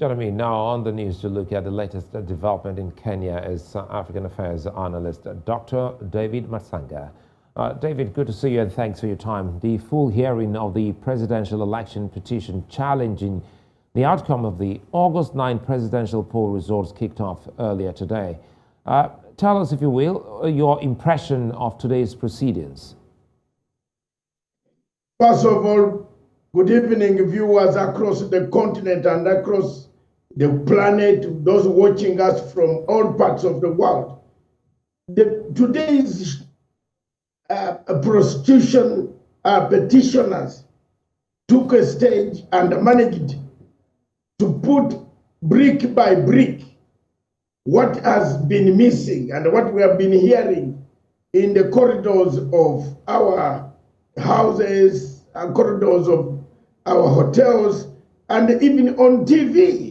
Joining me now on the news to look at the latest development in Kenya is African Affairs Analyst Dr. David Matsanga. David, good to see you and thanks for your time. The full hearing of the presidential election petition challenging the outcome of the August 9 presidential poll results kicked off earlier today. Tell us, if you will, your impression of today's proceedings. First of all, good evening, viewers across the continent and across the planet, those watching us from all parts of the world. Today's prostitution petitioners took a stage and managed to put brick by brick what has been missing and what we have been hearing in the corridors of our houses and corridors of our hotels and even on TV.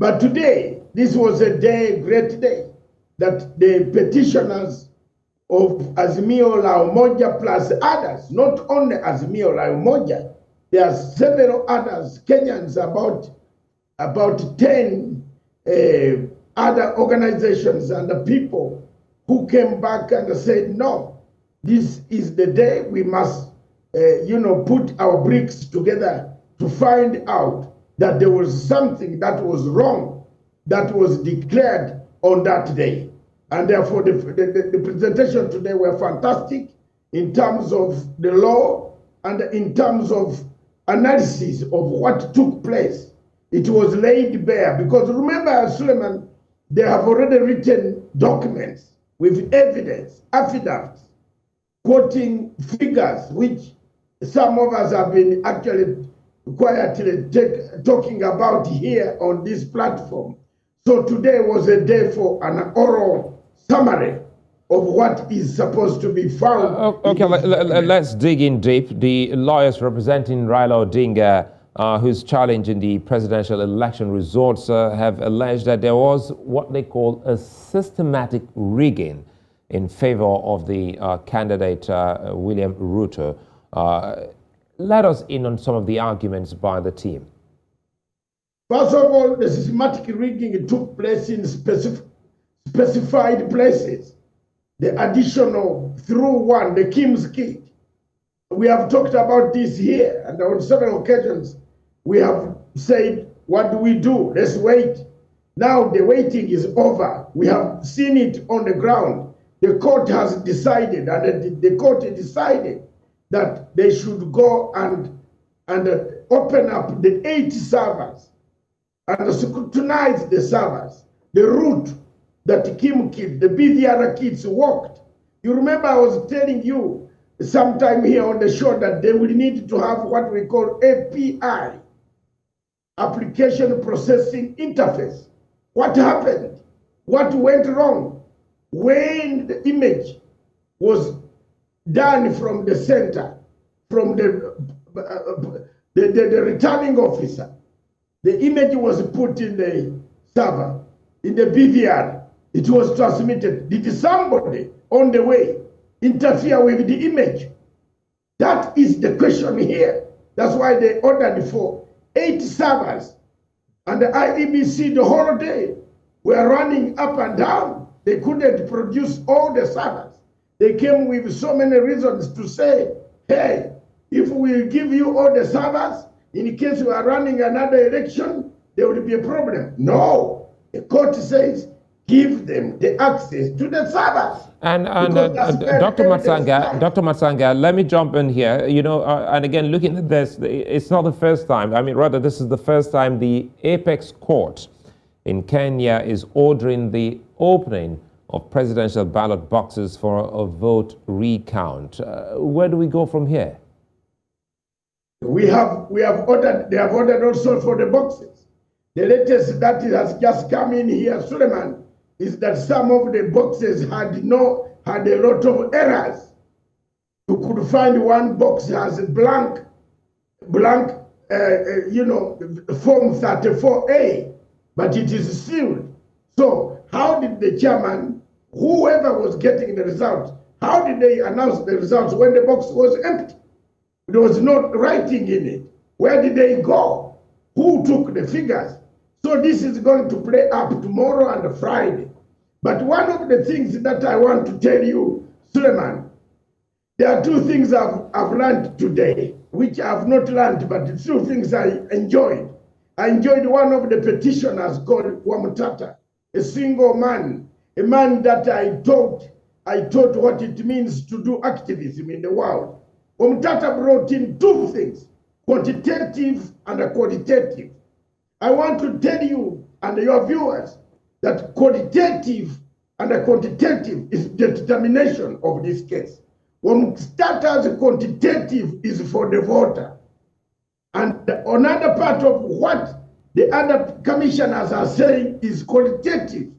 But today, this was a day, great day, that the petitioners of Azimio la Umoja plus others, not only Azimio la Umoja, there are several others, Kenyans, about 10 other organizations and the people who came back and said, no, this is the day we must, put our bricks together to find out that there was something that was wrong that was declared on that day. And therefore, the presentation today were fantastic in terms of the law and in terms of analysis of what took place. It was laid bare because remember, Suleiman, they have already written documents with evidence, affidavits, quoting figures, which some of us have been actually quietly talking about here on this platform. So today was a day for an oral summary of what is supposed to be found. Okay, let's dig in deep. The lawyers representing Raila Odinga, who's challenging the presidential election results, have alleged that there was what they call a systematic rigging in favor of the candidate William Ruto. Let us in on some of the arguments by the team. First of all, the systematic rigging took place in specified places. The additional through one, the Kim's kit. We have talked about this here, and on several occasions, we have said, what do we do? Let's wait. Now the waiting is over. We have seen it on the ground. The court has decided, and the court decided that they should go and open up the 8 servers and scrutinize the servers, the route that Kim kids, the BVR kids walked. You remember I was telling you sometime here on the show that they will need to have what we call API, Application Processing Interface. What happened? What went wrong? When the image was done from the center, from the returning officer, the image was put in the server, in the BVR, it was transmitted. Did somebody on the way interfere with the image? That is the question here. That's why they ordered for 8 servers. And the IEBC the whole day were running up and down. They couldn't produce all the servers. They came with so many reasons to say, hey, if we give you all the servers, in case we are running another election, there will be a problem. No, the court says, give them the access to the servers. And Dr. Matsanga, let me jump in here. And again, looking at this, it's not the first time. I mean, rather, this is the first time the apex court in Kenya is ordering the opening of presidential ballot boxes for a vote recount. Where do we go from here? We have ordered. They have ordered also for the boxes. The latest that has just come in here, Suleiman, is that some of the boxes had a lot of errors. You could find one box has a blank, form 34A, but it is sealed. So how did the chairman, whoever was getting the results, how did they announce the results when the box was empty? There was no writing in it. Where did they go? Who took the figures? So this is going to play up tomorrow and Friday. But one of the things that I want to tell you, Suleiman, there are two things I've learned today, which I have not learned, but it's two things I enjoyed. I enjoyed one of the petitioners called Wamutata, a single man, a man that I taught what it means to do activism in the world. Wamutata brought in two things, quantitative and qualitative. I want to tell you and your viewers that qualitative and quantitative is the determination of this case. When Wamutata's quantitative is for the voter. And another part of what the other commissioners are saying is qualitative.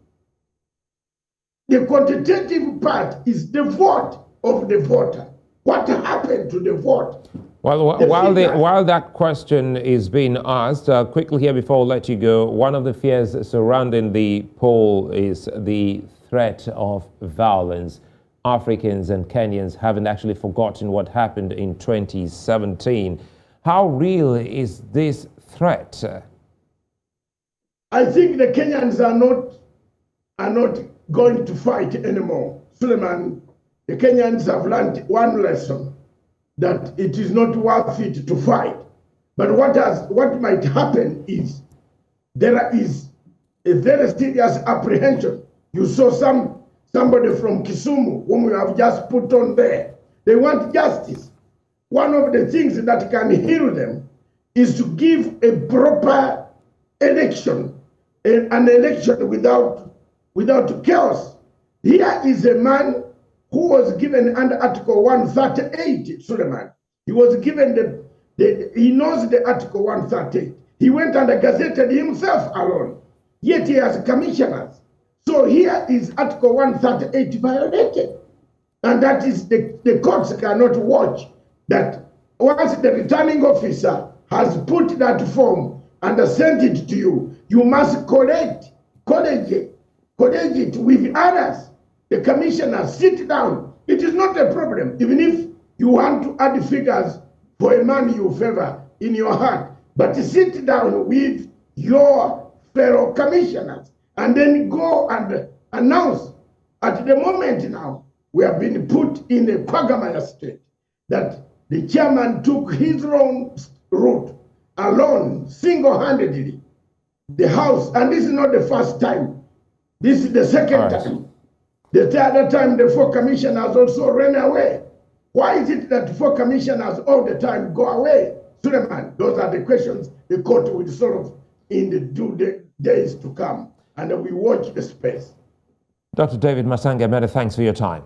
The quantitative part is the vote of the voter. What happened to the vote? Well, while that question is being asked, quickly here before I let you go, one of the fears surrounding the poll is the threat of violence. Africans and Kenyans haven't actually forgotten what happened in 2017. How real is this threat? I think the Kenyans are not going to fight anymore. Suleiman, the Kenyans have learned one lesson, that it is not worth it to fight. But what might happen is there is a very serious apprehension. You saw somebody from Kisumu, whom we have just put on there. They want justice. One of the things that can heal them is to give a proper election, an election without chaos. Here is a man who was given under Article 138, Suleiman. He was given he knows the Article 138. He went and gazetted himself alone. Yet he has commissioners. So here is Article 138 violated. And that is the courts cannot watch that once the returning officer has put that form and sent it to you, you must college it with others. The commissioners sit down. It is not a problem, even if you want to add figures for a man you favor in your heart. But sit down with your fellow commissioners and then go and announce. At the moment now, we have been put in a quagmire state that the chairman took his own route alone, single-handedly, the House. And this is not the first time. This is the second time. The third time, the four commissioners also ran away. Why is it that four commissioners all the time go away? Suleiman, those are the questions the court will solve in the days to come. And we watch the space. Dr. David Matsanga, many thanks for your time.